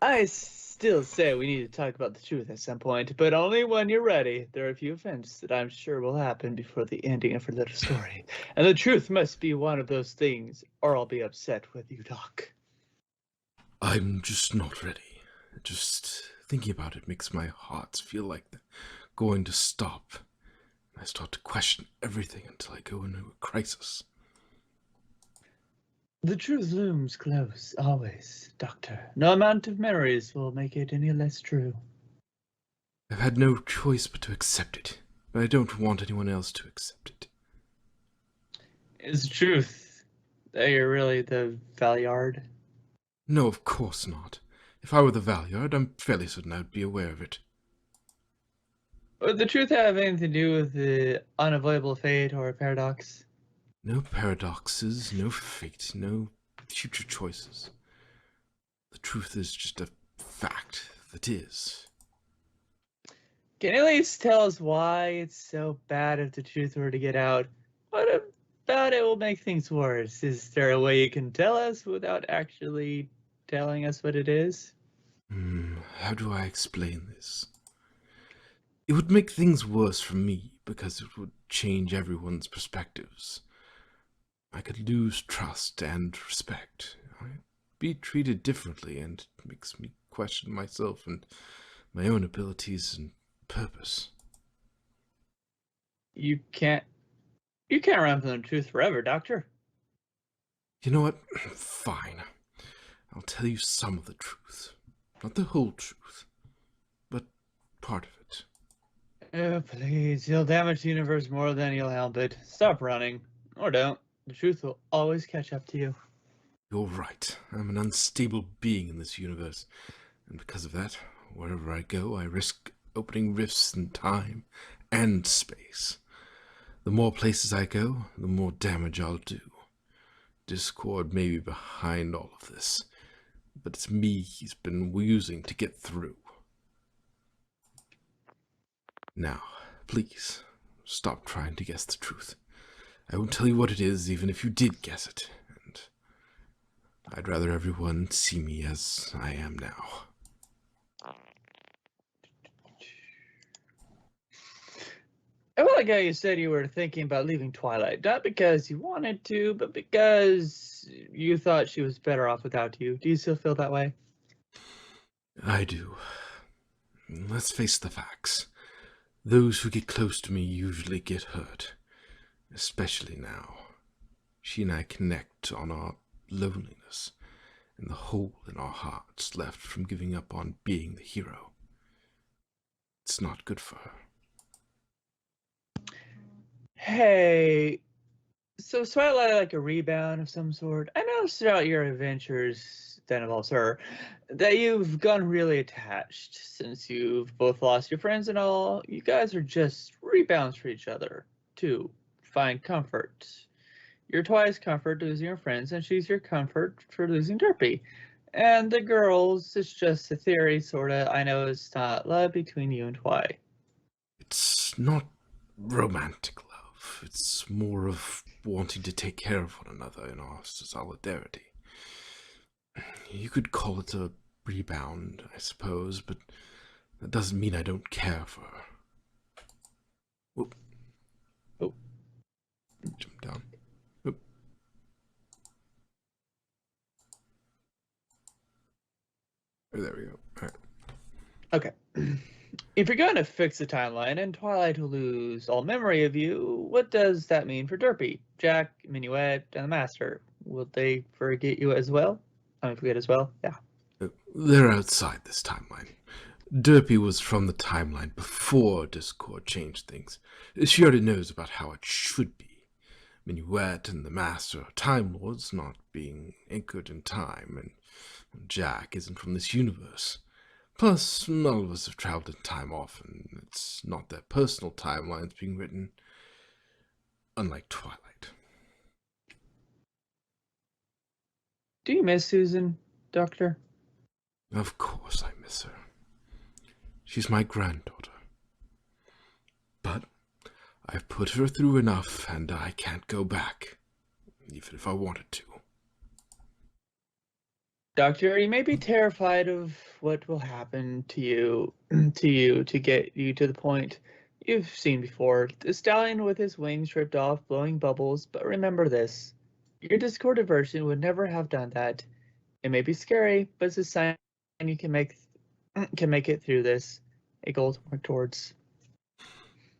I still say we need to talk about the truth at some point, but only when you're ready. There are a few events that I'm sure will happen before the ending of our little story, and the truth must be one of those things, or I'll be upset with you, Doc. I'm just not ready. Just thinking about it makes my heart feel like they're going to stop. I start to question everything until I go into a crisis. The truth looms close, always, Doctor. No amount of memories will make it any less true. I've had no choice but to accept it, but I don't want anyone else to accept it. Is the truth that you're really the Valyard? No, of course not. If I were the Valyard, I'm fairly certain I'd be aware of it. Would the truth have anything to do with the unavoidable fate or paradox? No paradoxes, no fate, no future choices. The truth is just a fact that is. Can you at least tell us why it's so bad if the truth were to get out? What about it will make things worse? Is there a way you can tell us without actually telling us what it is? How do I explain this? It would make things worse for me because it would change everyone's perspectives. I could lose trust and respect. I'd be treated differently, and it makes me question myself and my own abilities and purpose. You can't run from the truth forever, Doctor. You know what? Fine. I'll tell you some of the truth. Not the whole truth, but part of it. Oh, please, you'll damage the universe more than you'll help it. Stop running. Or don't. The truth will always catch up to you. You're right. I'm an unstable being in this universe, and because of that, wherever I go, I risk opening rifts in time and space. The more places I go, the more damage I'll do. Discord may be behind all of this, but it's me he's been using to get through. Now, please, stop trying to guess the truth. I won't tell you what it is, even if you did guess it, and I'd rather everyone see me as I am now. I feel like how you said you were thinking about leaving Twilight, not because you wanted to, but because you thought she was better off without you. Do you still feel that way? I do. Let's face the facts. Those who get close to me usually get hurt. Especially now. She and I connect on our loneliness and the hole in our hearts left from giving up on being the hero. It's not good for her. Hey, so is Twilight like a rebound of some sort? I noticed throughout your adventures that involves her that you've gone really attached since you've both lost your friends and all. You guys are just rebounds for each other to find comfort. You're Twi's comfort losing your friends, and she's your comfort for losing Derpy. And the girls, it's just a theory, sorta. I know it's not love between you and Twi. It's not romantic love. It's more of wanting to take care of one another in our solidarity. You could call it a rebound, I suppose, but that doesn't mean I don't care for her. Whoop. Oh. Jump down. Whoop. Oh, there we go. All right. Okay. If you're going to fix the timeline and Twilight will lose all memory of you, what does that mean for Derpy, Jack, Minuet, and the Master? Will they forget you as well? Forget as well? Yeah. They're outside this timeline. Derpy was from the timeline before Discord changed things. She already knows about how it should be. Minuet and the Master are Time Lords, not being anchored in time, and Jack isn't from this universe. Plus, none of us have traveled in time often. It's not their personal timelines being written, unlike Twilight. Do you miss Susan, Doctor? Of course I miss her. She's my granddaughter. But I've put her through enough, and I can't go back, even if I wanted to. Doctor, you may be terrified of what will happen to you to get you to the point you've seen before. The stallion with his wings ripped off, blowing bubbles, but remember this. Your discorded version would never have done that. It may be scary, but it's a sign you can make it through this. A goal to work towards.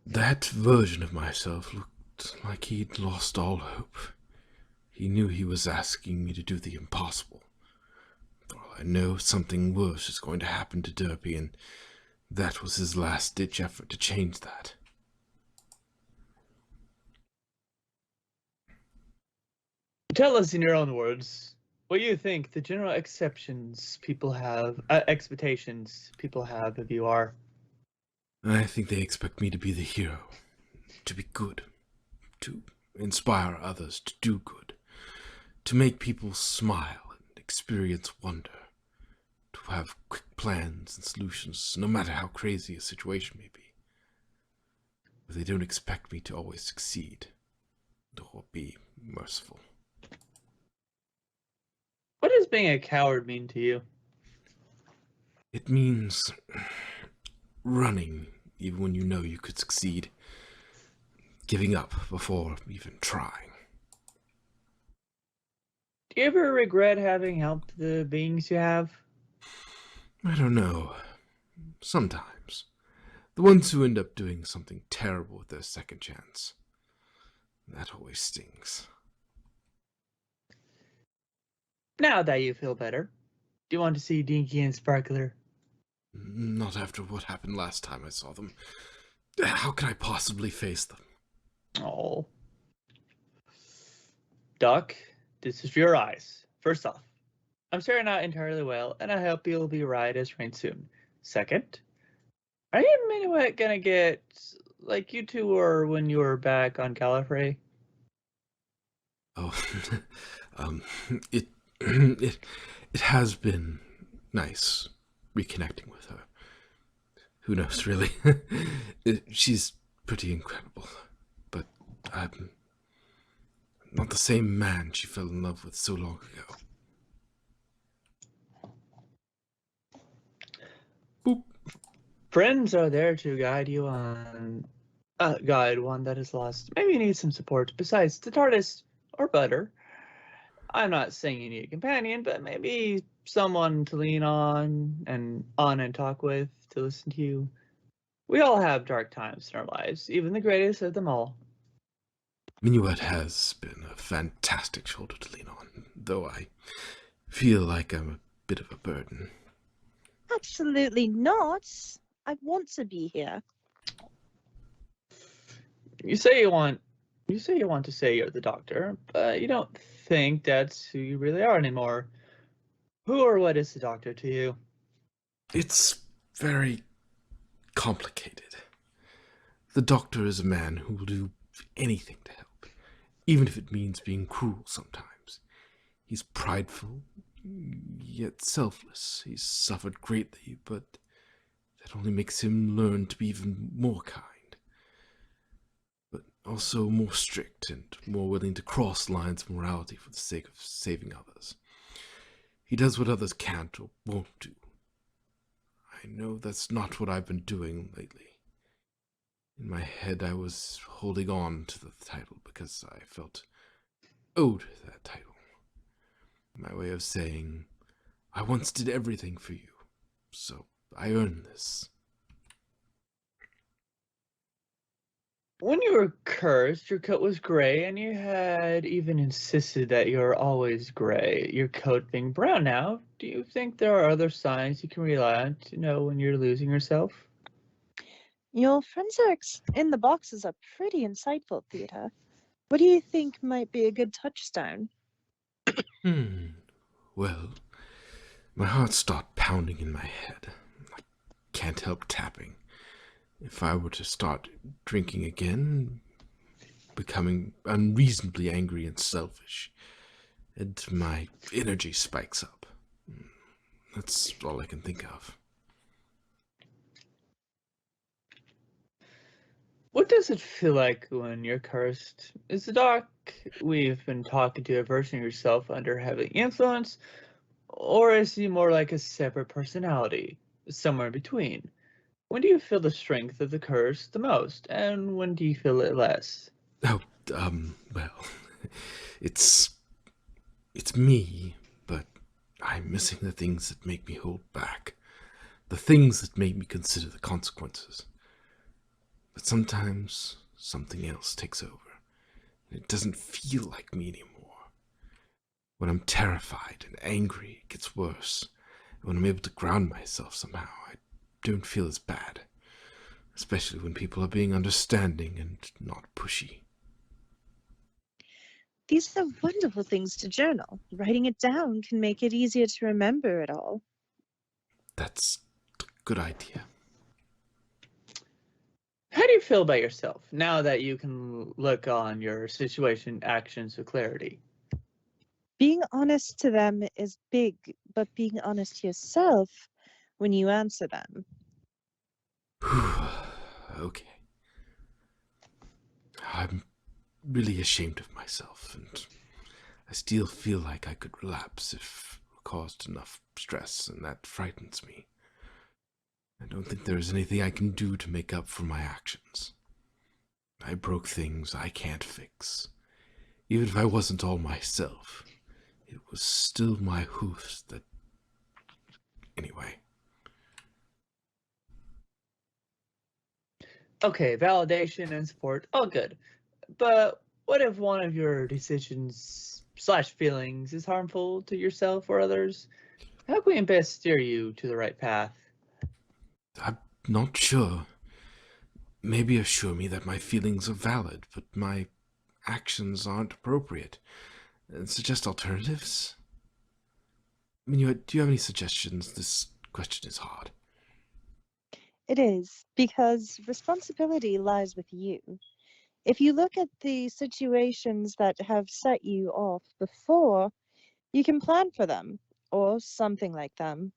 That version of myself looked like he'd lost all hope. He knew he was asking me to do the impossible. For all I know, something worse is going to happen to Derpy, and that was his last-ditch effort to change that. Tell us in your own words what you think the general expectations people have of you are. I think they expect me to be the hero, to be good, to inspire others to do good, to make people smile and experience wonder, to have quick plans and solutions, no matter how crazy a situation may be. But they don't expect me to always succeed, or be merciful. What does being a coward mean to you? It means running even when you know you could succeed, giving up before even trying. Do you ever regret having helped the beings you have? I don't know. Sometimes. The ones who end up doing something terrible with their second chance. That always stings. Now that you feel better, do you want to see Dinky and Sparkler? Not after what happened last time I saw them. How can I possibly face them? Oh. Doc, this is for your eyes. First off, I'm sorry you're not entirely well, and I hope you'll be right as rain soon. Second, are you and Minuet gonna get like you two were when you were back on Gallifrey? Oh, it, it has been nice reconnecting with her. Who knows, really? She's pretty incredible, but I'm not the same man she fell in love with so long ago. Boop. Friends are there to guide you on guide one that is lost. Maybe you need some support besides the TARDIS or Butter. I'm not saying you need a companion, but maybe someone to lean on and talk with, to listen to you. We all have dark times in our lives, even the greatest of them all. Minuet has been a fantastic shoulder to lean on, though I feel like I'm a bit of a burden. Absolutely not. I want to be here. You say you want to say you're the doctor, but you don't think that's who you really are anymore. Who or what is the doctor to you? It's very complicated. The doctor is a man who will do anything to help, even if it means being cruel sometimes. He's prideful, yet selfless. He's suffered greatly, but that only makes him learn to be even more kind. But also more strict and more willing to cross lines of morality for the sake of saving others. He does what others can't or won't do. I know that's not what I've been doing lately. In my head, I was holding on to the title because I felt owed that title. My way of saying, I once did everything for you, so I earned this. When you were cursed, your coat was gray, and you had even insisted that you're always gray, your coat being brown now. Do you think there are other signs you can rely on to know when you're losing yourself? Your forensics in the boxes are pretty insightful, Theodore. What do you think might be a good touchstone? Well, my heart starts pounding in my head. I can't help tapping. If I were to start drinking again, becoming unreasonably angry and selfish, and my energy spikes up. That's all I can think of. What does it feel like when you're cursed? Is the doc we've been talking to a version of yourself under heavy influence, Or is he more like a separate personality, somewhere in between? When do you feel the strength of the curse the most, and when do you feel it less? Oh, well, it's me, but I'm missing the things that make me hold back. The things that make me consider the consequences. But sometimes something else takes over, and it doesn't feel like me anymore. When I'm terrified and angry, it gets worse. And when I'm able to ground myself somehow, I don't feel as bad. Especially when people are being understanding and not pushy. These are wonderful things to journal. Writing it down can make it easier to remember it all. That's a good idea. How do you feel about yourself now that you can look on your situation actions with clarity? Being honest to them is big, but being honest to yourself when you answer them. Okay. I'm really ashamed of myself, and I still feel like I could relapse if it caused enough stress, and that frightens me. I don't think there is anything I can do to make up for my actions. I broke things I can't fix. Even if I wasn't all myself, it was still my hooves that... Anyway. Okay, validation and support, all good. But what if one of your decisions slash feelings is harmful to yourself or others? How can we best steer you to the right path? I'm not sure. Maybe assure me that my feelings are valid, but my actions aren't appropriate. And suggest alternatives? I mean, do you have any suggestions? This question is hard. It is, because responsibility lies with you. If you look at the situations that have set you off before, you can plan for them, or something like them,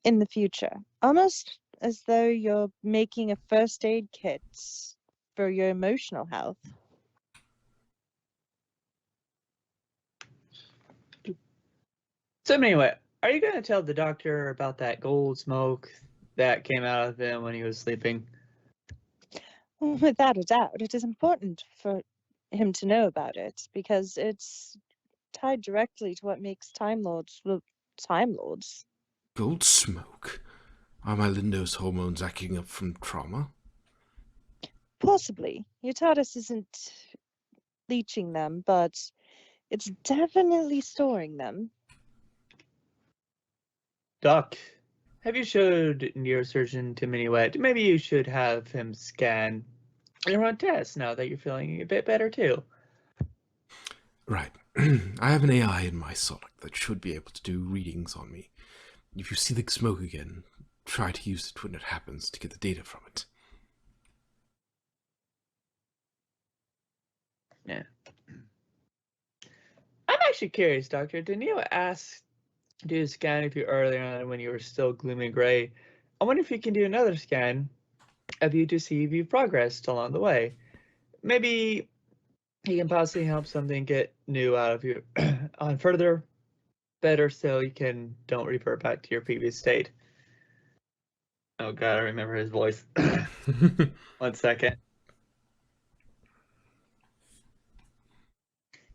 in the future. Almost as though you're making a first aid kit for your emotional health. So anyway, are you going to tell the doctor about that gold smoke that came out of him when he was sleeping? Without a doubt, it is important for him to know about it, because it's tied directly to what makes Time Lords, well, Time Lords. Gold smoke? Are my Lindo's hormones acting up from trauma? Possibly. Your TARDIS isn't leaching them, but it's definitely storing them. Doc, have you showed neurosurgeon Tim Minuet? Maybe you should have him scan and run tests now that you're feeling a bit better too. Right. I have an AI in my Sonic that should be able to do readings on me. If you see the smoke again, try to use it when it happens to get the data from it. Yeah. I'm actually curious, Doctor. Did Neo ask to do a scan of you earlier on when you were still gloomy and gray? I wonder if you can do another scan of you to see if you've progressed along the way. Maybe he can possibly help something get new out of you on further, better, so you can don't revert back to your previous state. Oh god, I remember his voice. 1 second.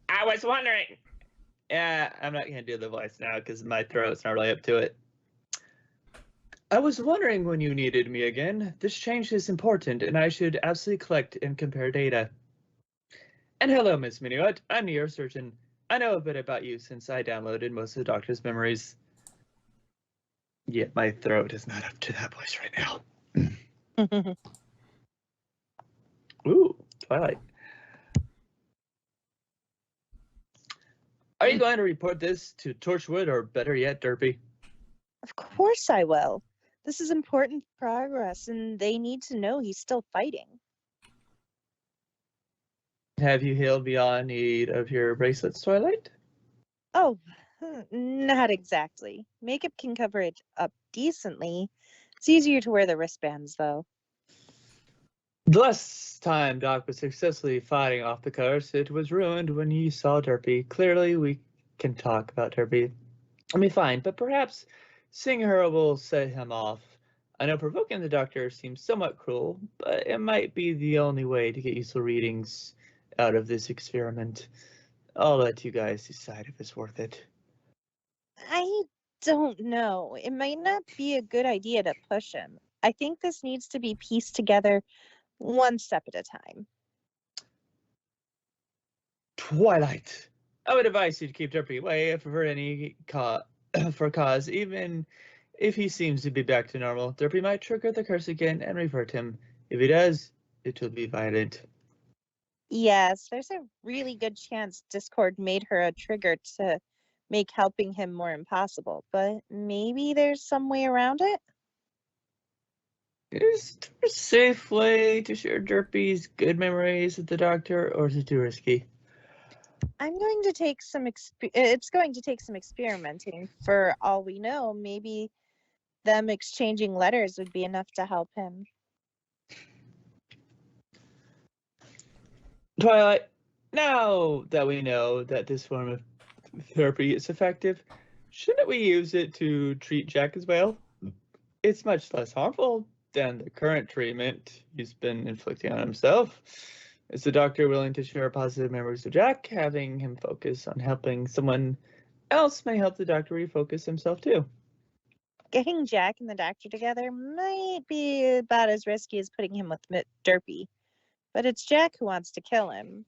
I was wondering. Yeah, I'm not gonna do the voice now because my throat's not really up to it. I was wondering when you needed me again. This change is important, and I should absolutely collect and compare data. And hello, Miss Minuet. I'm the neurosurgeon. I know a bit about you since I downloaded most of the doctor's memories. Yet my throat is not up to that voice right now. Ooh, Twilight. Are you going to report this to Torchwood, or better yet, Derpy? Of course I will. This is important progress, and they need to know he's still fighting. Have you healed beyond need of your bracelets, Twilight? Oh, not exactly. Makeup can cover it up decently. It's easier to wear the wristbands, though. The last time Doc was successfully fighting off the curse, it was ruined when he saw Derpy. Clearly, we can talk about Derpy. I mean, fine, but perhaps seeing her will set him off. I know provoking the doctor seems somewhat cruel, but it might be the only way to get useful readings out of this experiment. I'll let you guys decide if it's worth it. I don't know. It might not be a good idea to push him. I think this needs to be pieced together one step at a time. Twilight. I would advise you to keep Derpy away for any for cause, even if he seems to be back to normal. Derpy might trigger the curse again and revert him. If he does, it will be violent. Yes, there's a really good chance Discord made her a trigger to make helping him more impossible, but maybe there's some way around it? Is there a safe way to share Derpy's good memories with the doctor, or is it too risky? I'm going to take some it's going to take some experimenting. For all we know, maybe them exchanging letters would be enough to help him. Twilight, now that we know that this form of therapy is effective, shouldn't we use it to treat Jack as well? It's much less harmful than the current treatment he's been inflicting on himself. Is the doctor willing to share positive memories of Jack? Having him focus on helping someone else may help the doctor refocus himself too. Getting Jack and the doctor together might be about as risky as putting him with Derpy, but it's Jack who wants to kill him.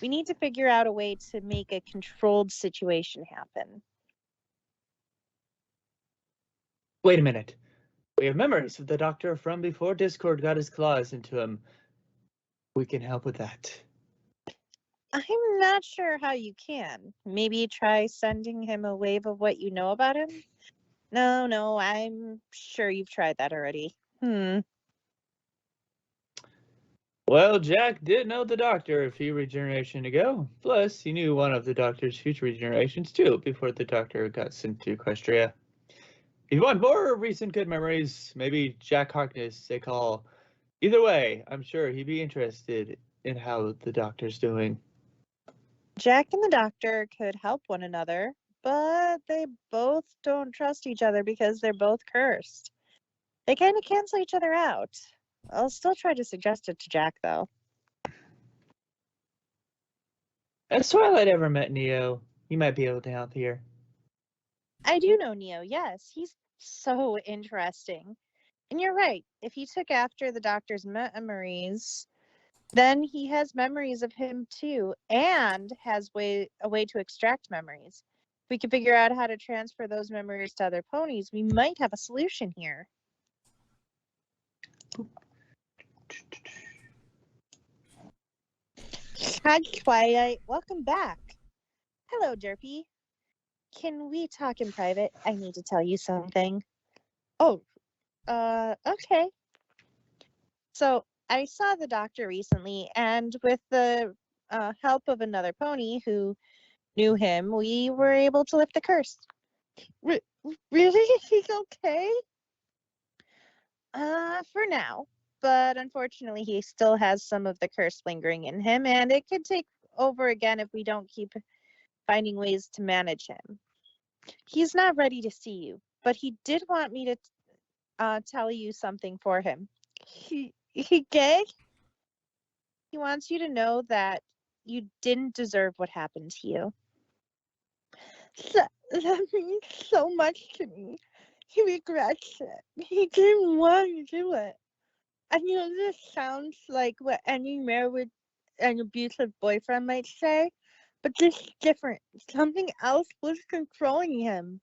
We need to figure out a way to make a controlled situation happen. Wait a minute. We have memories of the doctor from before Discord got his claws into him. We can help with that. I'm not sure how you can. Maybe try sending him a wave of what you know about him? No, I'm sure you've tried that already. Well, Jack did know the doctor a few regenerations ago. Plus, he knew one of the doctor's future regenerations too before the doctor got sent to Equestria. If you want more recent good memories, maybe Jack Harkness they call. Either way, I'm sure he'd be interested in how the doctor's doing. Jack and the doctor could help one another, but they both don't trust each other because they're both cursed. They kind of cancel each other out. I'll still try to suggest it to Jack, though. Has Twilight ever met Neo? He might be able to help here. I do know Neo, yes. He's so interesting. And you're right. If he took after the doctor's memories, then he has memories of him too, and has a way to extract memories. If we could figure out how to transfer those memories to other ponies, we might have a solution here. Hi, Twilight. Welcome back. Hello, Derpy. Can we talk in private? I need to tell you something. Oh, okay. So I saw the doctor recently, and with the help of another pony who knew him, we were able to lift the curse. Really? He's okay? For now. But unfortunately, he still has some of the curse lingering in him, and it could take over again if we don't keep finding ways to manage him. He's not ready to see you, but he did want me to tell you something for him. He gay? He wants you to know that you didn't deserve what happened to you. That means so much to me. He regrets it. He didn't want to do it. I know this sounds like what any married and abusive boyfriend might say, but this is different. Something else was controlling him.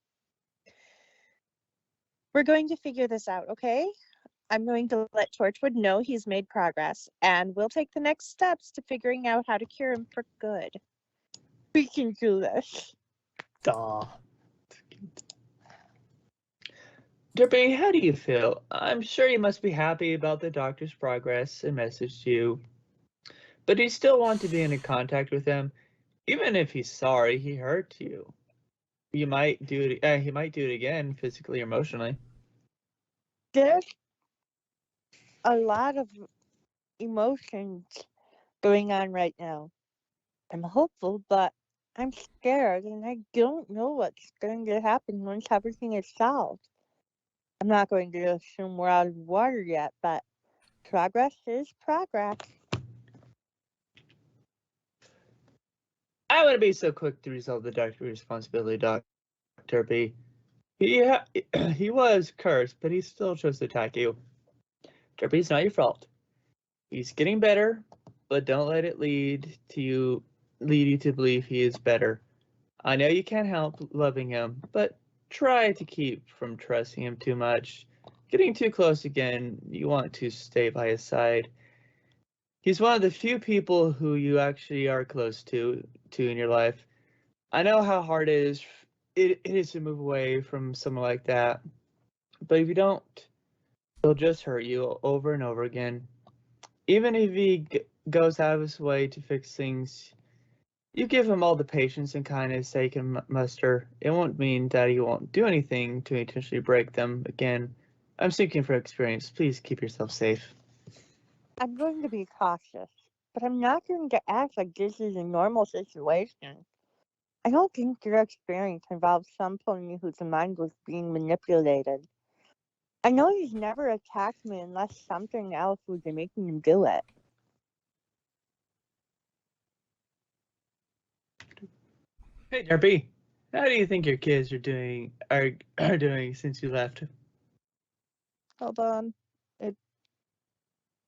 We're going to figure this out, okay? I'm going to let Torchwood know he's made progress, and we'll take the next steps to figuring out how to cure him for good. We can do this. Aw. Derpy, how do you feel? I'm sure you must be happy about the doctor's progress and message to you. But do you still want to be in contact with him? Even if he's sorry he hurt you. He might do it again, physically or emotionally. There's a lot of emotions going on right now. I'm hopeful, but I'm scared and I don't know what's going to happen once everything is solved. I'm not going to assume we're out of water yet, but progress is progress. I wouldn't be so quick to resolve the doctor's responsibility, Dr. Derpy. He was cursed, but he still chose to attack you. Derpy, it's not your fault. He's getting better, but don't let it lead you to believe he is better. I know you can't help loving him, but try to keep from trusting him too much. Getting too close again, you want to stay by his side. He's one of the few people who you actually are close to in your life. I know how hard it is to move away from someone like that, but if you don't, he'll just hurt you over and over again. Even if he goes out of his way to fix things, you give him all the patience and kindness that he can muster. It won't mean that he won't do anything to intentionally break them again. I'm speaking from experience. Please keep yourself safe. I'm going to be cautious, but I'm not going to act like this is a normal situation. I don't think your experience involves someone whose mind was being manipulated. I know he's never attacked me unless something else was making him do it. Hey, Derpy, how do you think your kids are doing since you left? Hold on.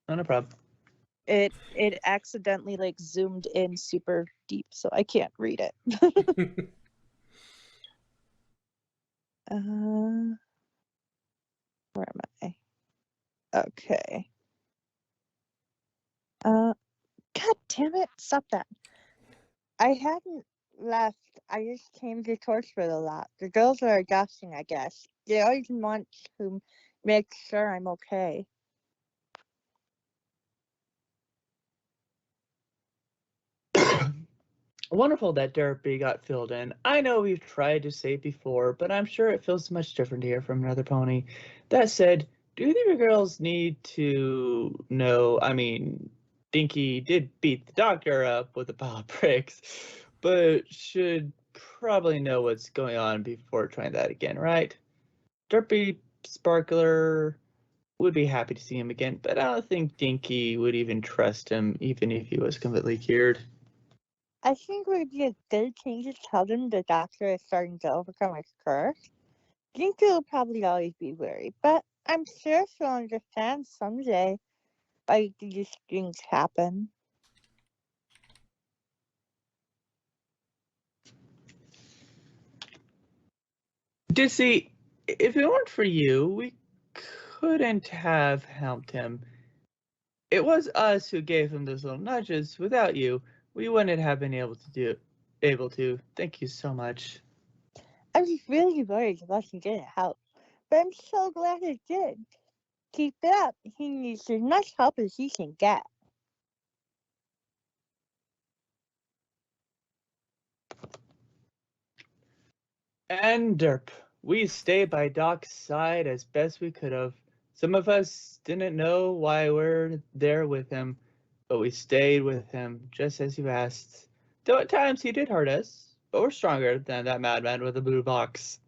No problem. It accidentally like zoomed in super deep, so I can't read it. Where am I? Okay. God damn it! Stop that. I hadn't left. I just came to Torchwood a lot. The girls are adjusting, I guess. They always want to make sure I'm okay. Wonderful that Derpy got filled in. I know we've tried to say it before, but I'm sure it feels much different to hear from another pony. That said, do either of your girls need to know? I mean, Dinky did beat the doctor up with a pile of bricks, but should probably know what's going on before trying that again, right? Derpy Sparkler would be happy to see him again, but I don't think Dinky would even trust him, even if he was completely cured. I think it would be a good thing to tell them the doctor is starting to overcome his curse. Dinky will probably always be worried, but I'm sure she'll understand someday why these things happen. Dizzy, if it weren't for you, we couldn't have helped him. It was us who gave him those little nudges. Without you, we wouldn't have been able to. Thank you so much. I was really worried it wasn't gonna help, but I'm so glad it did. Keep it up. He needs as much help as he can get. And Derp, we stayed by Doc's side as best we could have. Some of us didn't know why we're there with him, but we stayed with him just as you asked. Though at times he did hurt us, but we're stronger than that madman with the blue box.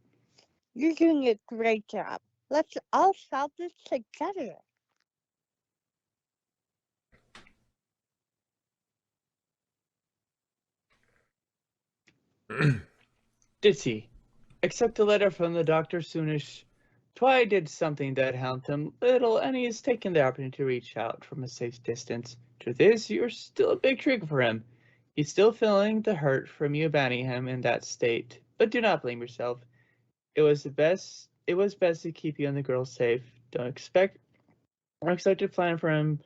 You're doing a great job. Let's all solve this together. Dizzy, accept a letter from the doctor soonish. Twy did something that helped him little, and he has taken the opportunity to reach out from a safe distance. Truth is, you're still a big trigger for him. He's still feeling the hurt from you abandoning him in that state, but do not blame yourself. It was best to keep you and the girls safe. Don't expect to plan for him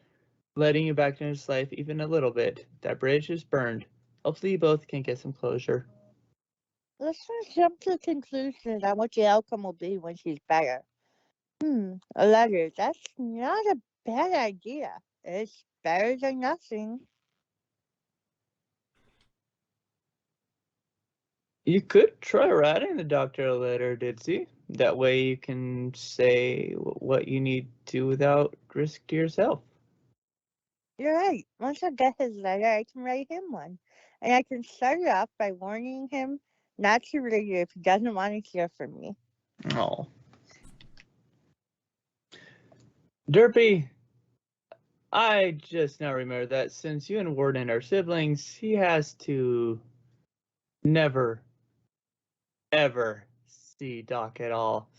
letting you back into his life even a little bit. That bridge is burned. Hopefully you both can get some closure. Let's not jump to conclusions on what the outcome will be when she's better. A letter. That's not a bad idea. It's better than nothing. You could try writing the doctor a letter, Ditsy. That way you can say what you need to without risk to yourself. You're right. Once I get his letter, I can write him one. and I can start it off by warning him not to read it if he doesn't want to hear from me. Oh. Derpy, I just now remember that since you and Warden are siblings, he has to never, ever see Doc at all.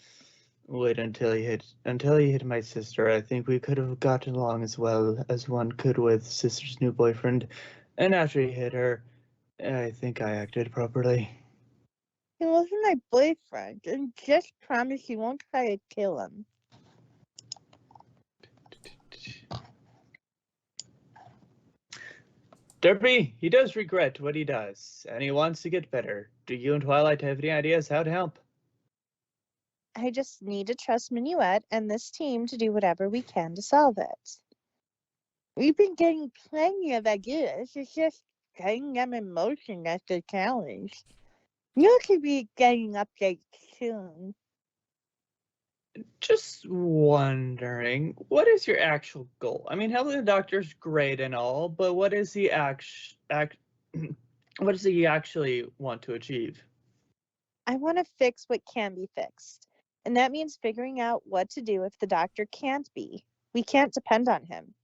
Wait until he hit my sister. I think we could have gotten along as well as one could with sister's new boyfriend. And after he hit her, I think I acted properly. He wasn't my boyfriend, and just promise he won't try to kill him. Derpy, he does regret what he does, and he wants to get better. Do you and Twilight have any ideas how to help? I just need to trust Minuet and this team to do whatever we can to solve it. We've been getting plenty of ideas. It's just getting them in motion that's the challenge. You should be getting updates soon. Just wondering, what is your actual goal? I mean, helping the doctor's great and all, but what is he what does he actually want to achieve? I want to fix what can be fixed. And that means figuring out what to do if the doctor can't be. We can't depend on him.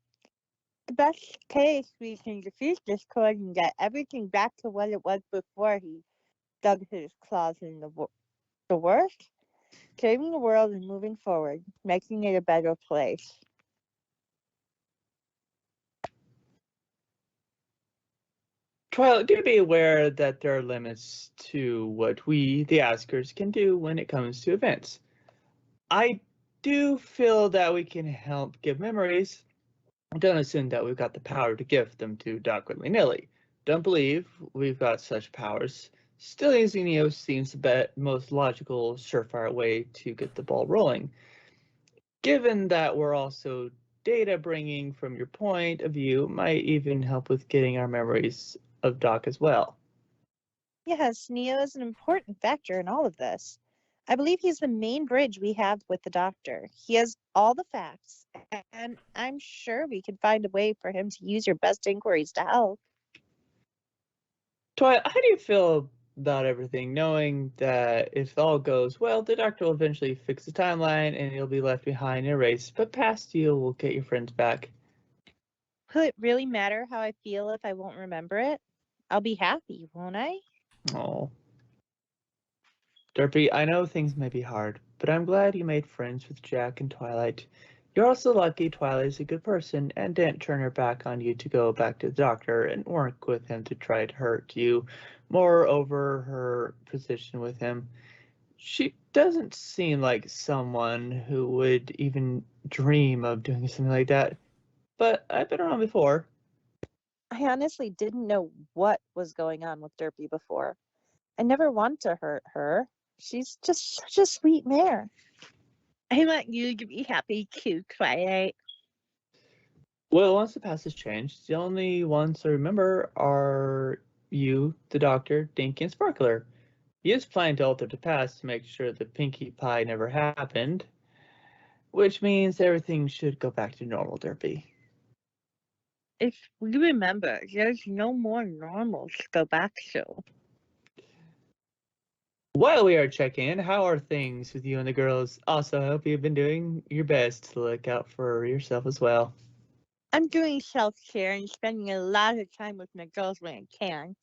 The best case, we can defeat this cord and get everything back to what it was before he dug his claws in the worst? Saving the world and moving forward, making it a better place. Twilight, do be aware that there are limits to what we, the Askers, can do when it comes to events. I do feel that we can help give memories. Don't assume that we've got the power to give them to Doc willy-nilly. Don't believe we've got such powers. Still, using Neo seems the most logical, surefire way to get the ball rolling. Given that we're also data bringing from your point of view, might even help with getting our memories of Doc as well. Yes, Neo is an important factor in all of this. I believe he's the main bridge we have with the doctor. He has all the facts, and I'm sure we could find a way for him to use your best inquiries to help. Twilight, how do you feel about everything, knowing that if all goes well, the doctor will eventually fix the timeline and you'll be left behind in a race, but past you will get your friends back? Will it really matter how I feel if I won't remember it? I'll be happy, won't I? Oh. Derpy, I know things may be hard, but I'm glad you made friends with Jack and Twilight. You're also lucky Twilight's a good person and didn't turn her back on you to go back to the doctor and work with him to try to hurt you. Moreover, her position with him. She doesn't seem like someone who would even dream of doing something like that, but I've been around before. I honestly didn't know what was going on with Derpy before. I never want to hurt her. She's just such a sweet mare. I want you to be happy too, Twilight. Well, once the past has changed, the only ones I remember are you, the doctor, Dinky, and Sparkler. He is planning to alter the past to make sure the Pinkie Pie never happened, which means everything should go back to normal, Derpy. If we remember, there's no more normal to go back to. While we are checking in, how are things with you and the girls? Also, I hope you've been doing your best to look out for yourself as well. I'm doing self-care and spending a lot of time with my girls when I can.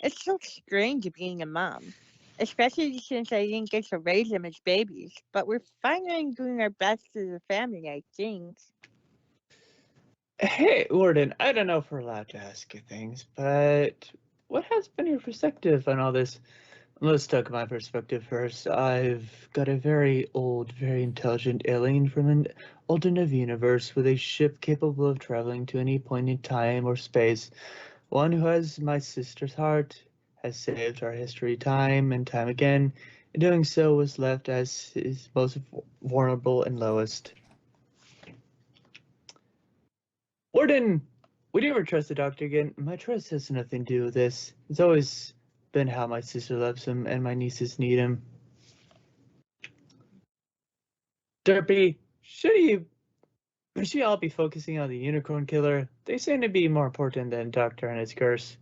It's so strange being a mom, especially since I didn't get to raise them as babies, but we're finally doing our best as a family, I think. Hey, Warden, I don't know if we're allowed to ask you things, but what has been your perspective on all this? Let's talk my perspective first. I've got a very old, very intelligent alien from an alternate universe with a ship capable of traveling to any point in time or space. One who has my sister's heart, has saved our history time and time again. In doing so, was left as his most vulnerable and lowest. Warden, would you ever trust the doctor again? My trust has nothing to do with this. It's always been how my sister loves him and my nieces need him. Derpy, should you all be focusing on the unicorn killer? They seem to be more important than Doctor and his curse.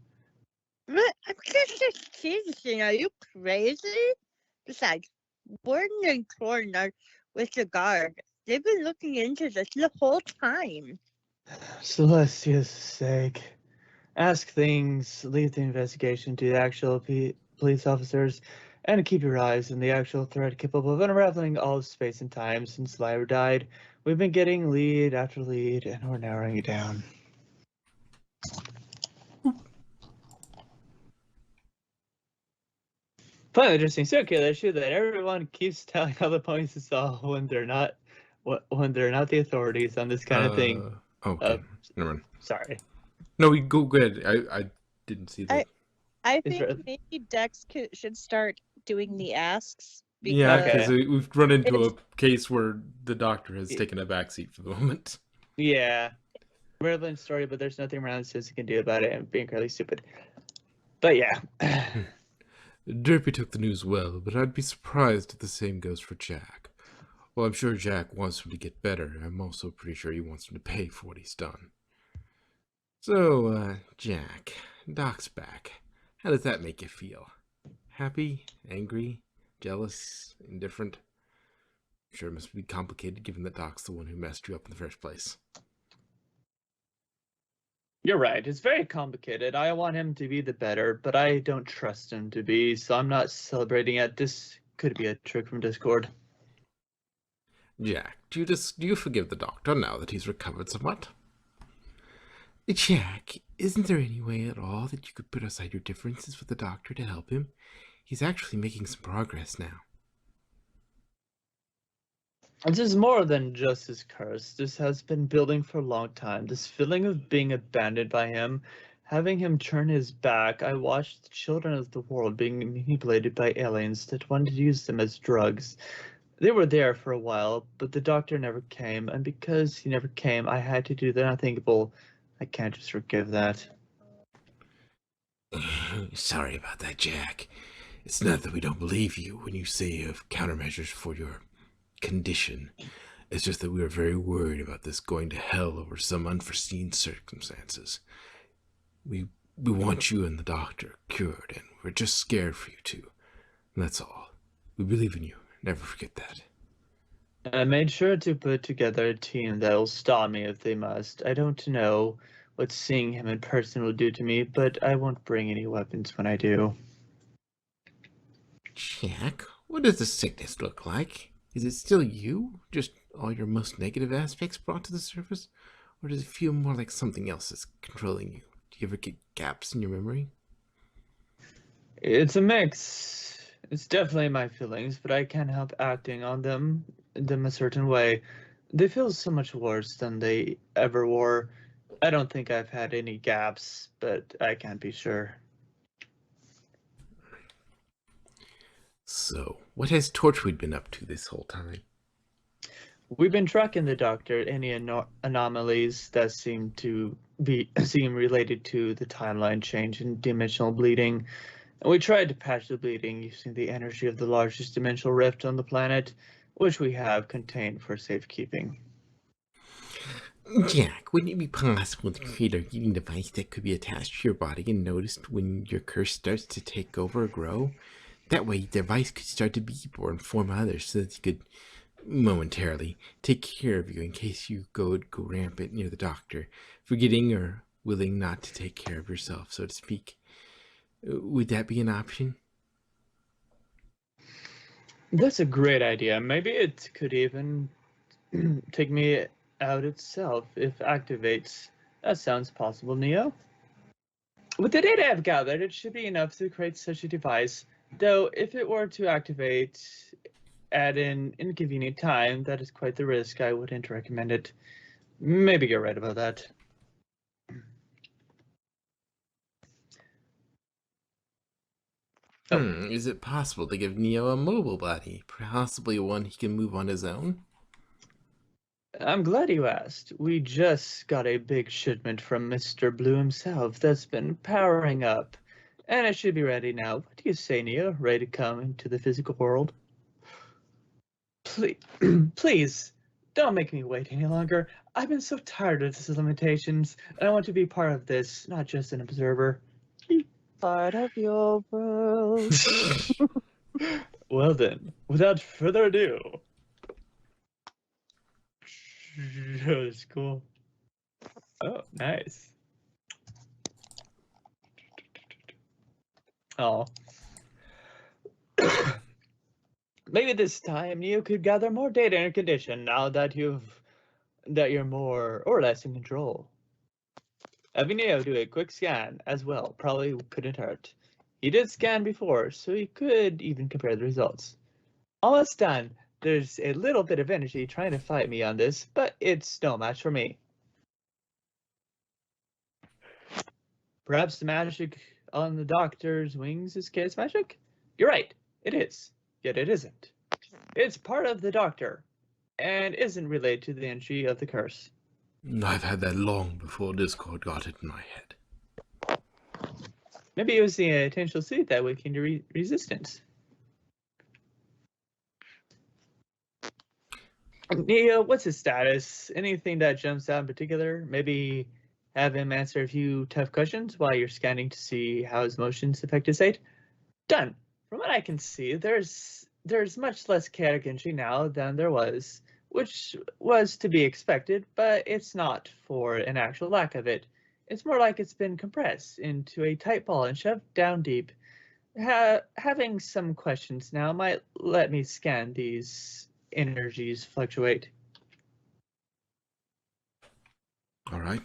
I'm just a citizen. Are you crazy? Besides, Warden and Thorn are with the guard. They've been looking into this the whole time. Celestia's sake. Ask things, leave the investigation to the actual police officers, and keep your eyes on the actual threat capable of unraveling all of space and time since Lyra died. We've been getting lead after lead, and we're narrowing it down. Finally, interesting circular issue that everyone keeps telling all the police to solve when they're not the authorities on this kind of thing. Okay, never mind. Sorry. No, we go ahead. I didn't see that. I think maybe Dex should start doing the asks. Yeah, because Okay. we've run into a case where the doctor has taken a backseat for the moment. Yeah. Relevant story, but there's nothing Ron says he can do about it and being really stupid. But yeah. Derpy took the news well, but I'd be surprised if the same goes for Jack. Well, I'm sure Jack wants him to get better. I'm also pretty sure he wants him to pay for what he's done. So, Jack, Doc's back. How does that make you feel? Happy? Angry? Jealous? Indifferent? I'm sure it must be complicated given that Doc's the one who messed you up in the first place. You're right. It's very complicated. I want him to be the better, but I don't trust him to be, so I'm not celebrating it. This could be a trick from Discord. Jack, do you forgive the doctor now that he's recovered somewhat? Jack, isn't there any way at all that you could put aside your differences with the doctor to help him? He's actually making some progress now. This is more than just his curse. This has been building for a long time. This feeling of being abandoned by him, having him turn his back. I watched the children of the world being manipulated by aliens that wanted to use them as drugs. They were there for a while, but the doctor never came, and because he never came, I had to do the unthinkable. I can't just forgive that. Sorry about that, Jack. It's not that we don't believe you when you say you have countermeasures for your condition. It's just that we are very worried about this going to hell over some unforeseen circumstances. We want you and the doctor cured, and we're just scared for you too. And that's all. We believe in you. Never forget that. I made sure to put together a team that'll stop me if they must. I don't know what seeing him in person will do to me, but I won't bring any weapons when I do. Jack, what does the sickness look like? Is it still you? Just all your most negative aspects brought to the surface? Or does it feel more like something else is controlling you? Do you ever get gaps in your memory? It's a mix. It's definitely my feelings, but I can't help acting on them a certain way. They feel so much worse than they ever were. I don't think I've had any gaps, but I can't be sure. So, what has Torchwood been up to this whole time? We've been tracking the doctor, any anomalies that seem related to the timeline change and dimensional bleeding. And we tried to patch the bleeding using the energy of the largest dimensional rift on the planet, which we have contained for safekeeping. Jack, wouldn't it be possible to create a reading device that could be attached to your body and noticed when your curse starts to take over or grow? That way, the device could start to beep or inform others so that you could momentarily take care of you in case you go rampant near the doctor, forgetting or willing not to take care of yourself, so to speak. Would that be an option? That's a great idea. Maybe it could even take me out itself if activates. That sounds possible, Neo. With the data I've gathered, it should be enough to create such a device, though if it were to activate at an inconvenient time, that is quite the risk. I wouldn't recommend it. Maybe you're right about that. Is it possible to give Neo a mobile body? Possibly one he can move on his own? I'm glad you asked. We just got a big shipment from Mr. Blue himself that's been powering up, and it should be ready now. What do you say, Neo? Ready to come into the physical world? Please, please, don't make me wait any longer. I've been so tired of these limitations, and I want to be part of this, not just an observer. part of your world. Well then, without further ado. That's cool. Oh, nice. Oh. Maybe this time you could gather more data in your condition now that you're more or less in control. Having Neo do a quick scan as well probably couldn't hurt. He did scan before, so he could even compare the results. Almost done. There's a little bit of energy trying to fight me on this, but it's no match for me. Perhaps the magic on the doctor's wings is chaos magic? You're right, it is. Yet it isn't. It's part of the doctor, and isn't related to the entry of the curse. I've had that long before Discord got it in my head. Maybe it was the potential seed that weakened your resistance. Neo, what's his status? Anything that jumps out in particular? Maybe have him answer a few tough questions while you're scanning to see how his motions affect his state? Done. From what I can see, there's much less chaotic energy now than there was, which was to be expected, but it's not for an actual lack of it. It's more like it's been compressed into a tight ball and shoved down deep. Having some questions now might let me scan these energies fluctuate. All right.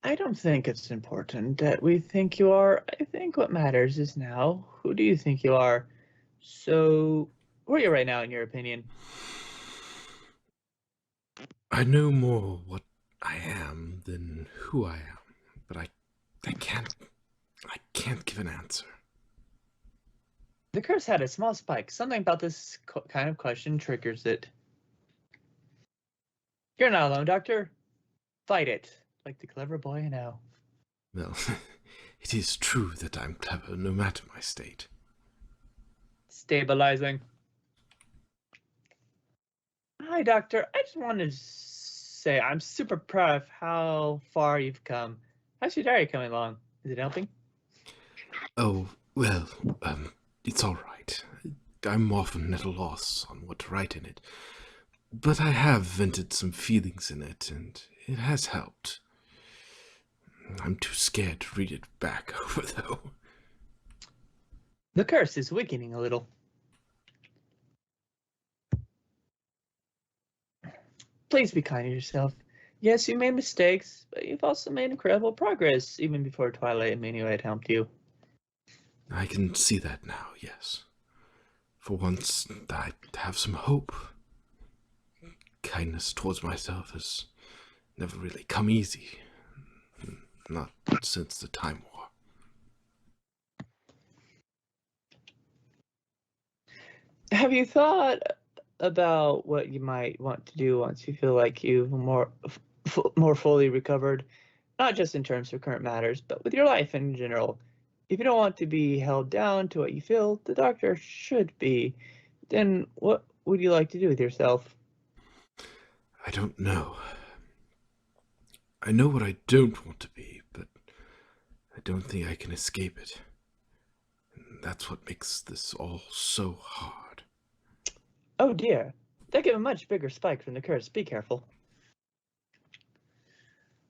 I don't think it's important that we think you are. I think what matters is now, who do you think you are? So, where are you right now, in your opinion? I know more what I am than who I am, but I can't give an answer. The curse had a small spike. Something about this kind of question triggers it. You're not alone, Doctor. Fight it, like the clever boy I know. Well, it is true that I'm clever no matter my state. Stabilizing. Hi, Doctor. I just wanted to say I'm super proud of how far you've come. How's your diary coming along? Is it helping? Oh, well, it's all right. I'm often at a loss on what to write in it, but I have vented some feelings in it, and it has helped. I'm too scared to read it back over, though. The curse is weakening a little. Please be kind to yourself. Yes, you made mistakes, but you've also made incredible progress, even before Twilight and Mania had helped you. I can see that now, yes. For once, I have some hope. Kindness towards myself has never really come easy. Not since the Time War. Have you thought about what you might want to do once you feel like you've more fully recovered? Not just in terms of current matters, but with your life in general. If you don't want to be held down to what you feel the doctor should be, then what would you like to do with yourself? I don't know. I know what I don't want to be, but I don't think I can escape it. And that's what makes this all so hard. Oh dear, that gave a much bigger spike from the curse. Be careful.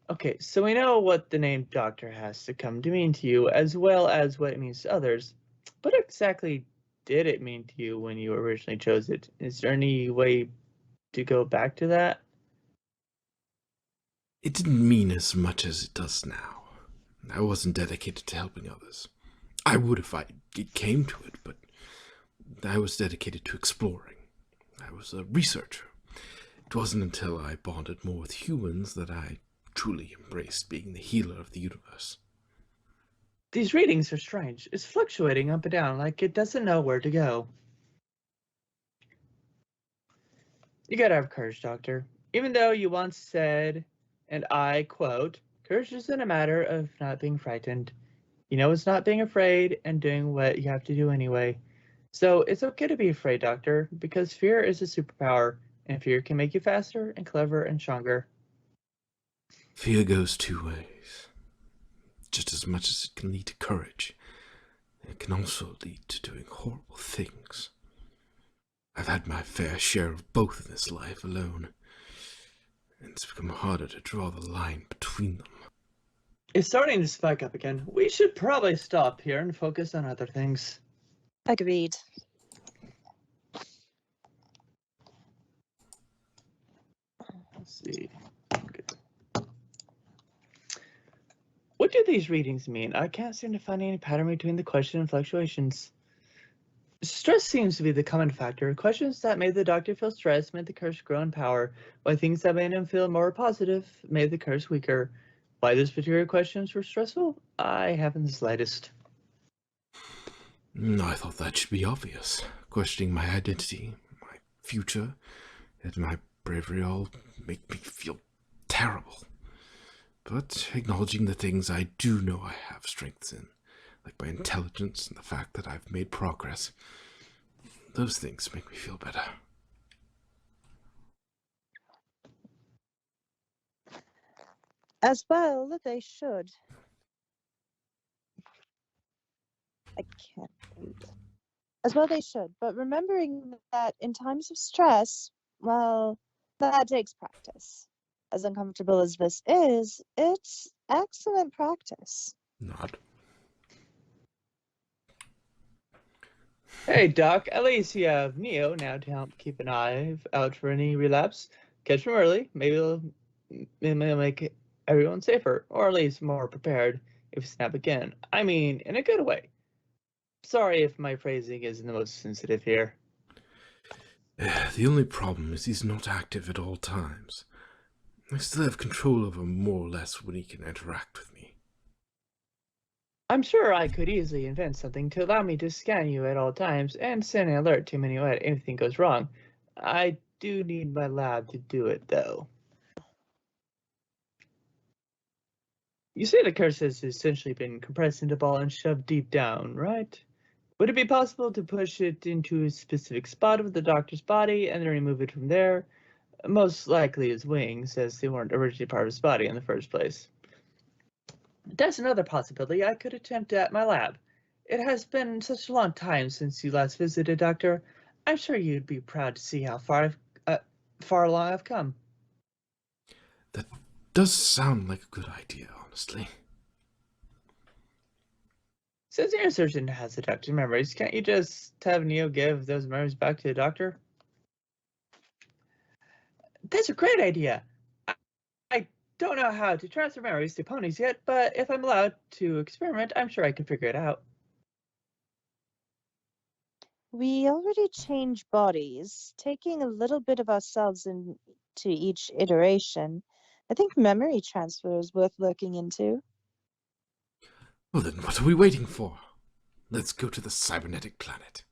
Okay, so we know what the name Doctor has to come to mean to you, as well as what it means to others. What exactly did it mean to you when you originally chose it? Is there any way to go back to that? It didn't mean as much as it does now. I wasn't dedicated to helping others. I would if it came to it, but I was dedicated to exploring. I was a researcher. It wasn't until I bonded more with humans that I truly embraced being the healer of the universe. These readings are strange. It's fluctuating up and down like it doesn't know where to go. You gotta have courage, Doctor. Even though you once said, and I quote, courage isn't a matter of not being frightened. You know it's not being afraid and doing what you have to do anyway. So it's okay to be afraid, Doctor, because fear is a superpower, and fear can make you faster and clever and stronger. Fear goes two ways. just as much as it can lead to courage, it can also lead to doing horrible things. I've had my fair share of both in this life alone, and it's become harder to draw the line between them. It's starting to spike up again. We should probably stop here and focus on other things. Agreed. Let's see. Okay. What do these readings mean? I can't seem to find any pattern between the question and fluctuations. Stress seems to be the common factor. Questions that made the doctor feel stressed made the curse grow in power, while things that made him feel more positive made the curse weaker. Why those particular questions were stressful, I haven't the slightest. I thought that should be obvious. Questioning my identity, my future, and my bravery all make me feel terrible. But acknowledging the things I do know I have strengths in, like my intelligence and the fact that I've made progress, those things make me feel better. As well, they should. I can't read. As well, they should. But remembering that in times of stress, well, that takes practice. As uncomfortable as this is, it's excellent practice. Nod. Hey, Doc, at least you have Neo now to help keep an eye out for any relapse. Catch them early. Maybe it'll make everyone safer, or at least more prepared if you snap again. I mean, in a good way. Sorry if my phrasing isn't the most sensitive here. The only problem is he's not active at all times. I still have control over him more or less when he can interact with me. I'm sure I could easily invent something to allow me to scan you at all times and send an alert to me when anything goes wrong. I do need my lab to do it, though. You say the curse has essentially been compressed into a ball and shoved deep down, right? Would it be possible to push it into a specific spot of the doctor's body and then remove it from there? Most likely his wings, as they weren't originally part of his body in the first place. That's another possibility I could attempt at my lab. It has been such a long time since you last visited, Doctor. I'm sure you'd be proud to see how far along I've come. That does sound like a good idea, honestly. Since your surgeon has the doctor's memories, can't you just have Neo give those memories back to the doctor? That's a great idea. I don't know how to transfer memories to ponies yet, but if I'm allowed to experiment, I'm sure I can figure it out. We already change bodies, taking a little bit of ourselves into each iteration. I think memory transfer is worth looking into. Well then, what are we waiting for? Let's go to the cybernetic planet.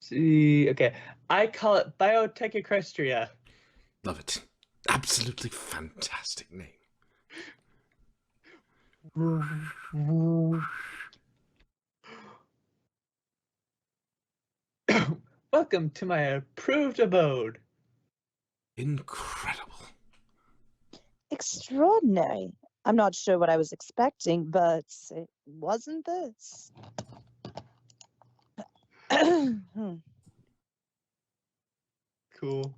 See, okay. I call it Biotechicrestria. Love it. Absolutely fantastic name. Welcome to my approved abode. Incredible. Extraordinary. I'm not sure what I was expecting, but it wasn't this. Cool.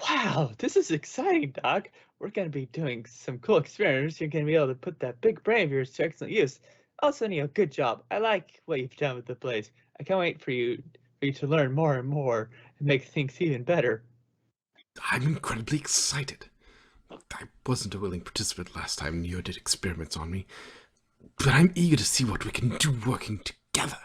Wow, this is exciting, Doc. We're going to be doing some cool experiments. You're going to be able to put that big brain of yours to excellent use. Also, Neil, good job. I like what you've done with the place. I can't wait for you to learn more and more and make things even better. I'm incredibly excited. I wasn't a willing participant last time Neo did experiments on me, but I'm eager to see what we can do working together.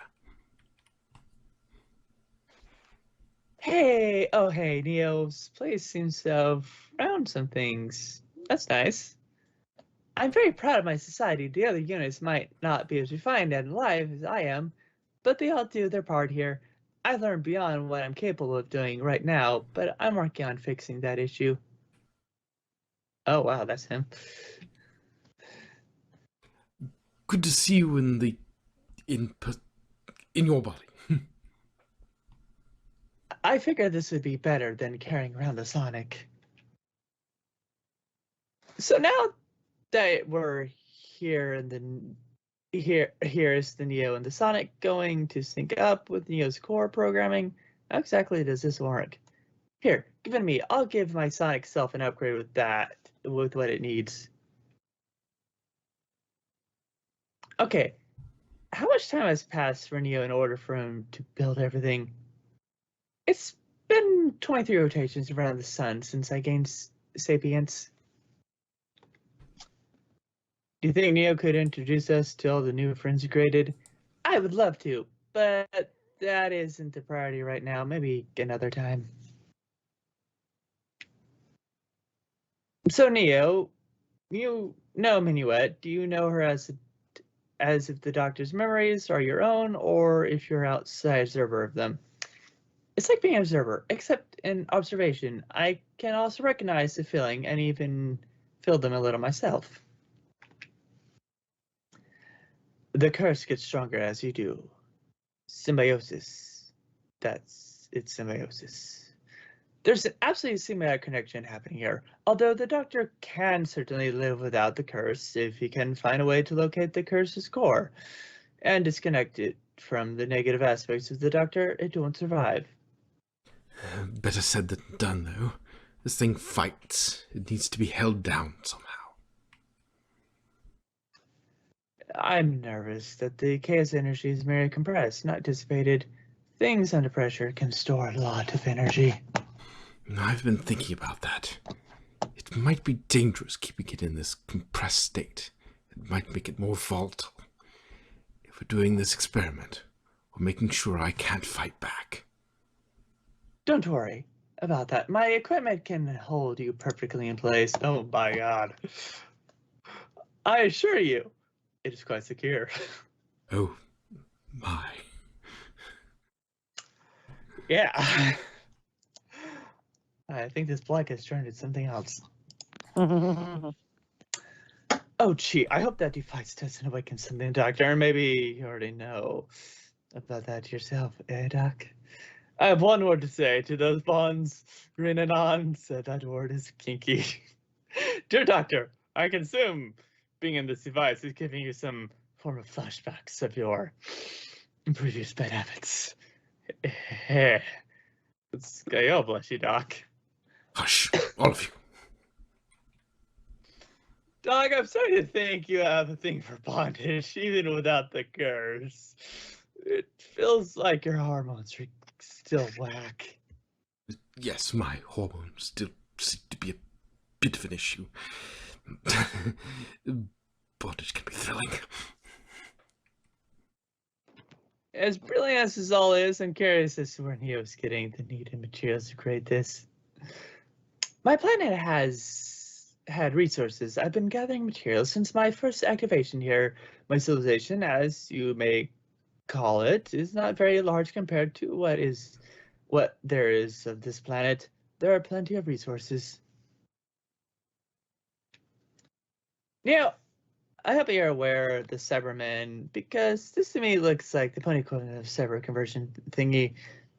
Hey, oh hey, Neo's place seems to have found some things. That's nice. I'm very proud of my society. The other units might not be as refined and alive as I am, but they all do their part here. I've learned beyond what I'm capable of doing right now, but I'm working on fixing that issue. Oh wow, that's him. Good to see you in your body. I figured this would be better than carrying around the Sonic. So now that we're here in the here is the Neo and the Sonic going to sync up with Neo's core programming. How exactly does this work? Here, give it to me. I'll give my Sonic self an upgrade with what it needs. Okay, how much time has passed for Neo in order for him to build everything? It's been 23 rotations around the sun since I gained sapience. Do you think Neo could introduce us to all the new friends you created? I would love to, but that isn't the priority right now. Maybe another time. So Neo, you know Minuet. Do you know her as if the doctor's memories are your own, or if you're outside observer of them? It's like being an observer, except in observation. I can also recognize the feeling and even feel them a little myself. The curse gets stronger as you do. Symbiosis. That's its symbiosis. There's an absolute symbiotic connection happening here, although the Doctor can certainly live without the curse if he can find a way to locate the curse's core and disconnect it from the negative aspects of the Doctor. It won't survive. Better said than done, though. This thing fights. It needs to be held down somehow. I'm nervous that the chaos energy is merely compressed, not dissipated. Things under pressure can store a lot of energy. I've been thinking about that. It might be dangerous keeping it in this compressed state. It might make it more volatile. If we're doing this experiment, we're making sure I can't fight back. Don't worry about that. My equipment can hold you perfectly in place. Oh my god. I assure you, it is quite secure. Oh, my. Yeah. I think this block has turned into something else. Oh, gee, I hope that device doesn't awaken something, Doctor. Or maybe you already know about that yourself, eh, Doc? I have one word to say to those bonds. Renanon said that word is kinky. Dear Doctor, I can assume being in this device is giving you some form of flashbacks of your previous bad habits. It's oh, bless you, Doc. Hush, all of you. Doc, I'm starting to think you have a thing for bondage, even without the curse. It feels like your hormones are still whack. Yes, my hormones still seem to be a bit of an issue. Bondage can be thrilling. As brilliant as this all is, I'm curious as to where Neo's getting the needed materials to create this. My planet has had resources. I've been gathering materials since my first activation here. My civilization, as you may call it, is not very large compared to what there is of this planet. There are plenty of resources. Now, I hope you're aware of the Cybermen, because this to me looks like the pony equivalent of cyber conversion thingy.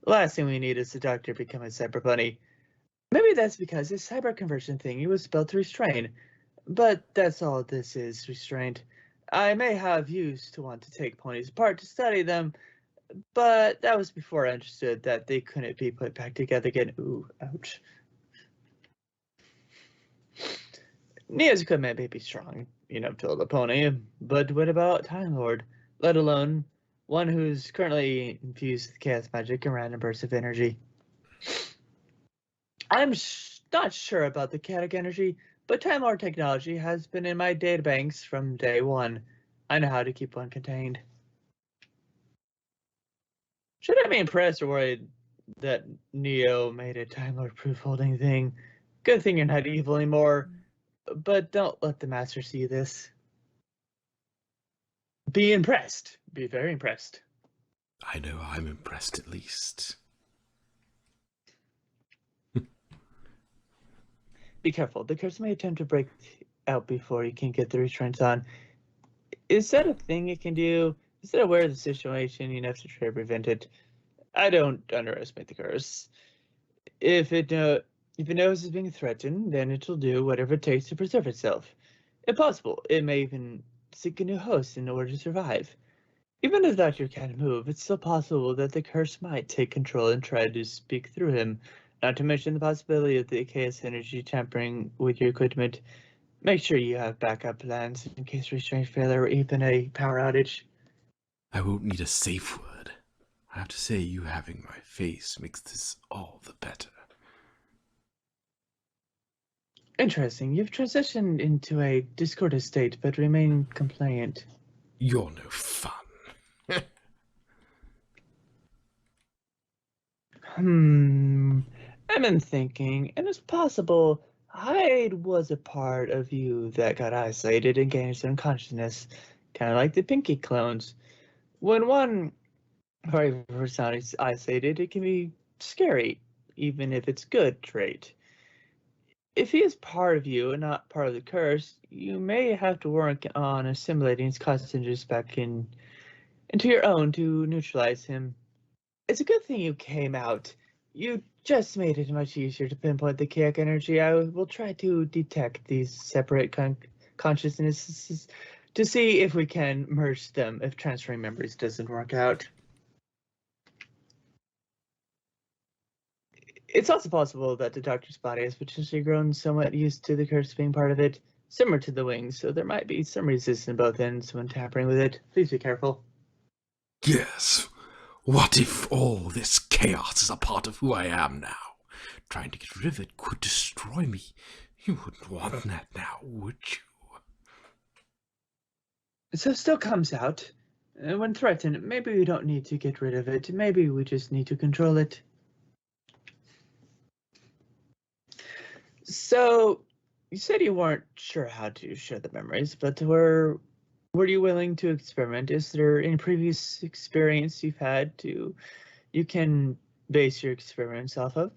The last thing we need is the Doctor to become a cyber bunny. Maybe that's because this cyber conversion thingy was built to restrain, but that's all this is, restraint. I may have used to want to take ponies apart to study them, but that was before I understood that they couldn't be put back together again. Ooh, ouch. Neo's equipment may be strong, to build a pony, but what about Time Lord? Let alone one who's currently infused with chaos magic and random bursts of energy. I'm not sure about the chaotic energy, but Time Lord technology has been in my databanks from day one. I know how to keep one contained. Should I be impressed or worried that Neo made a Time Lord proof holding thing? Good thing you're not evil anymore, but don't let the Master see this. Be impressed. Be very impressed. I know I'm impressed at least. Be careful. The curse may attempt to break out before you can get the restraints on. Is that a thing it can do? Is it aware of the situation enough to try to prevent it? I don't underestimate the curse. If it If it knows it's being threatened, then it'll do whatever it takes to preserve itself. If possible, it may even seek a new host in order to survive. Even if the doctor can't move, it's still possible that the curse might take control and try to speak through him, not to mention the possibility of the chaos energy tampering with your equipment. Make sure you have backup plans in case restraint failure or even a power outage. I won't need a safe word. I have to say, you having my face makes this all the better. Interesting. You've transitioned into a discordant state, but remain compliant. You're no fun. I've been thinking, and it's possible Hyde was a part of you that got isolated and gained its own consciousness, kind of like the Pinky clones. When one part of your personality is isolated, it can be scary, even if it's good trait. If he is part of you and not part of the curse, you may have to work on assimilating his consciousness back into your own to neutralize him. It's a good thing you came out. You just made it much easier to pinpoint the chaotic energy. I will try to detect these separate consciousnesses to see if we can merge them if transferring memories doesn't work out. It's also possible that the doctor's body has potentially grown somewhat used to the curse being part of it, similar to the wings, so there might be some resistance in both ends when tampering with it. Please be careful. Yes. What if all this chaos is a part of who I am now? Trying to get rid of it could destroy me. You wouldn't want that now, would you? So it still comes out. When threatened, maybe we don't need to get rid of it. Maybe we just need to control it. So, you said you weren't sure how to share the memories, but were you willing to experiment? Is there any previous experience you've had you can base your experiments off of?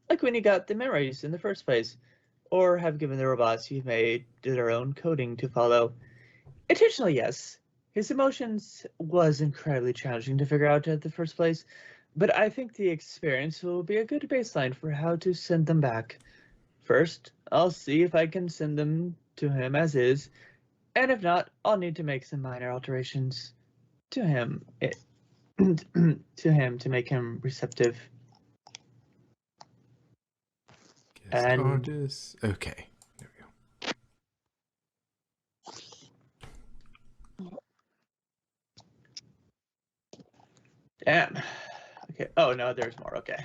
Like when you got the memories in the first place, or have given the robots you've made their own coding to follow? Intentionally, yes. His emotions was incredibly challenging to figure out at the first place, but I think the experience will be a good baseline for how to send them back. First, I'll see if I can send them to him as is, and if not, I'll need to make some minor alterations to him, to him to make him receptive. Guest And artist. Okay. There we go. damn. Okay. Oh no, there's more. Okay.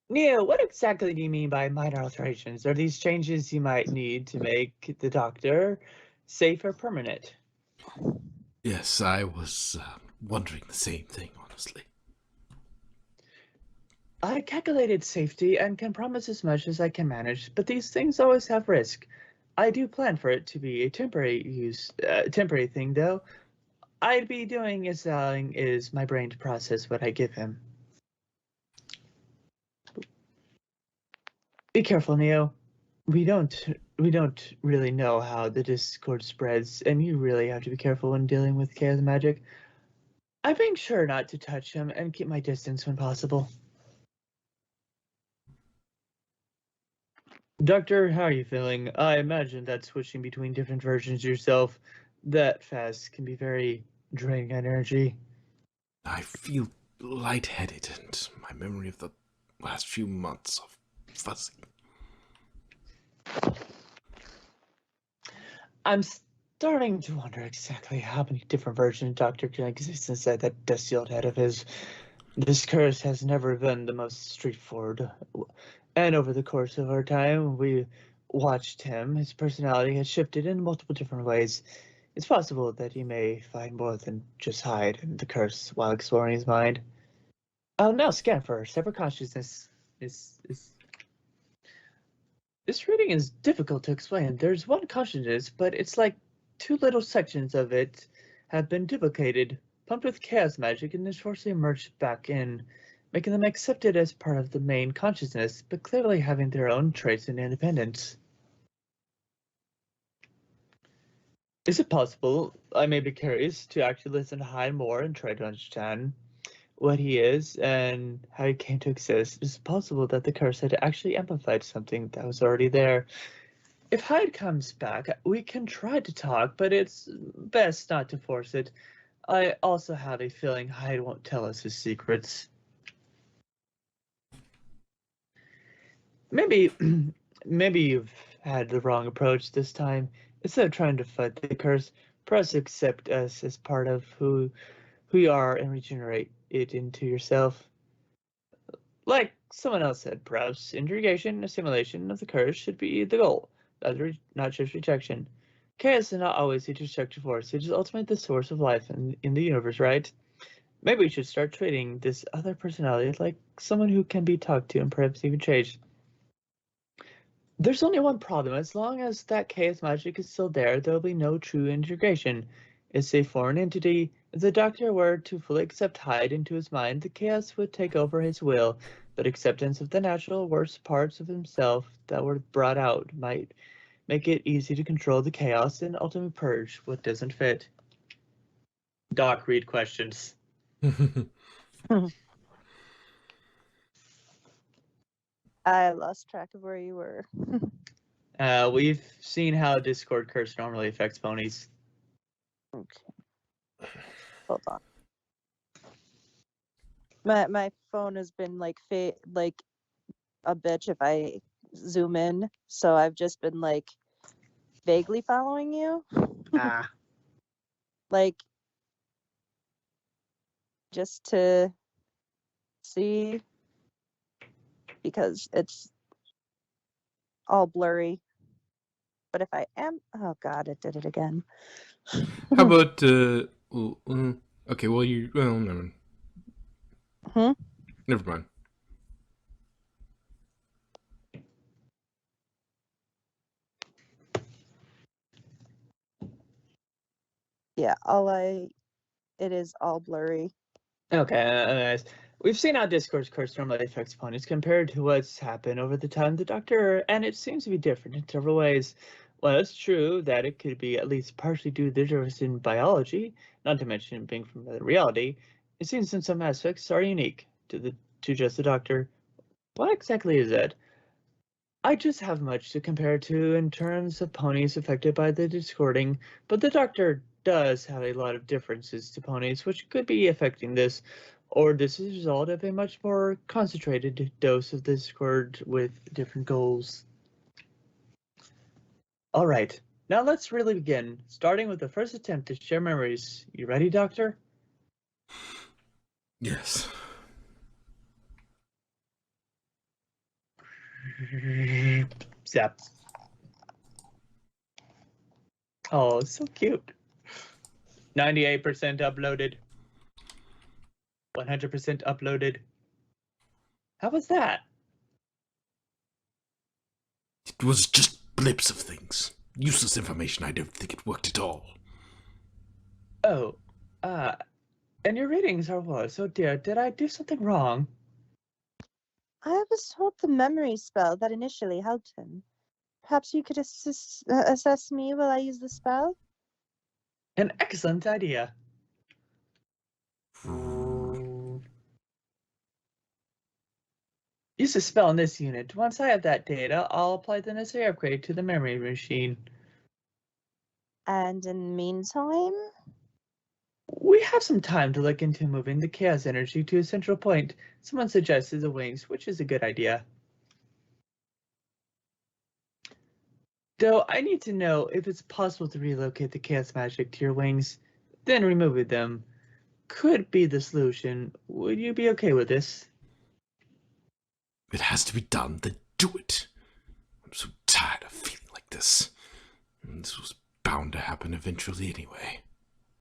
Neo, what exactly do you mean by minor alterations? Are these changes you might need to make the doctor safe or permanent? Yes, I was wondering the same thing, honestly. I calculated safety and can promise as much as I can manage, but these things always have risk. I do plan for it to be a temporary thing though. I'd be doing is allowing is my brain to process what I give him. Be careful, Neo. We don't really know how the Discord spreads, and you really have to be careful when dealing with chaos magic. I'm being sure not to touch him and keep my distance when possible. Doctor, how are you feeling? I imagine that switching between different versions of yourself that fast can be very draining on energy. I feel lightheaded, and my memory of the last few months of fuzzy. I'm starting to wonder exactly how many different versions of Doctor can exist inside that dusty old head of his. This curse has never been the most straightforward, and over the course of our time, we watched him. His personality has shifted in multiple different ways. It's possible that he may find more than just hide in the curse while exploring his mind. I'll now scan for separate consciousness. Is This reading is difficult to explain. There's one consciousness, but it's like two little sections of it have been duplicated, pumped with chaos magic, and is forcibly merged back in, making them accepted as part of the main consciousness, but clearly having their own traits and independence. Is it possible I may be curious to actually listen to Hyde more and try to understand what he is and how he came to exist, it's possible that the curse had actually amplified something that was already there. If Hyde comes back, we can try to talk, but it's best not to force it. I also have a feeling Hyde won't tell us his secrets. Maybe, maybe you've had the wrong approach this time. Instead of trying to fight the curse, perhaps accept us as part of who you are and regenerate it into yourself. Like someone else said, perhaps integration, assimilation of the curse should be the goal, not just rejection. Chaos is not always a destructive force, it is ultimately the source of life in the universe, right? Maybe we should start treating this other personality like someone who can be talked to and perhaps even changed. There's only one problem. As long as that chaos magic is still there, there'll be no true integration. It's a foreign entity. If the Doctor were to fully accept Hyde into his mind, the chaos would take over his will, but acceptance of the natural worst parts of himself that were brought out might make it easy to control the chaos and ultimately purge what doesn't fit. Doc, read questions. I lost track of where you were. We've seen how Discord curse normally affects ponies. Okay. Hold on. My phone has been like a bitch if I zoom in, so I've just been like vaguely following you. Ah. Like just to see, because it's all blurry. But if I am, oh god, it did it again. How about okay, well never mind. Yeah, it is all blurry. Okay, anyways. We've seen how Discord's curse normally affects opponents compared to what's happened over the time the Doctor, and it seems to be different in several ways. Well, it's true that it could be at least partially due to the difference in biology, not to mention being from the reality. It seems in some aspects are unique to just the Doctor. What exactly is it? I just have much to compare to in terms of ponies affected by the discording, but the Doctor does have a lot of differences to ponies which could be affecting this, or this is a result of a much more concentrated dose of the discord with different goals. Alright, now let's really begin, starting with the first attempt to share memories. You ready, Doctor? Yes. Zap. Oh, so cute. 98% uploaded. 100% uploaded. How was that? It was just blips of things. Useless information. I don't think it worked at all. Oh, and your ratings are what? Oh dear, did I do something wrong? I was told the memory spell that initially helped him. Perhaps you could assess me while I use the spell? An excellent idea. Use a spell in this unit. Once I have that data, I'll apply the necessary upgrade to the memory machine. And in the meantime? We have some time to look into moving the chaos energy to a central point. Someone suggested the wings, which is a good idea. Though I need to know if it's possible to relocate the chaos magic to your wings, then removing them could be the solution. Would you be okay with this? It has to be done, then do it. I'm so tired of feeling like this. And this was bound to happen eventually anyway.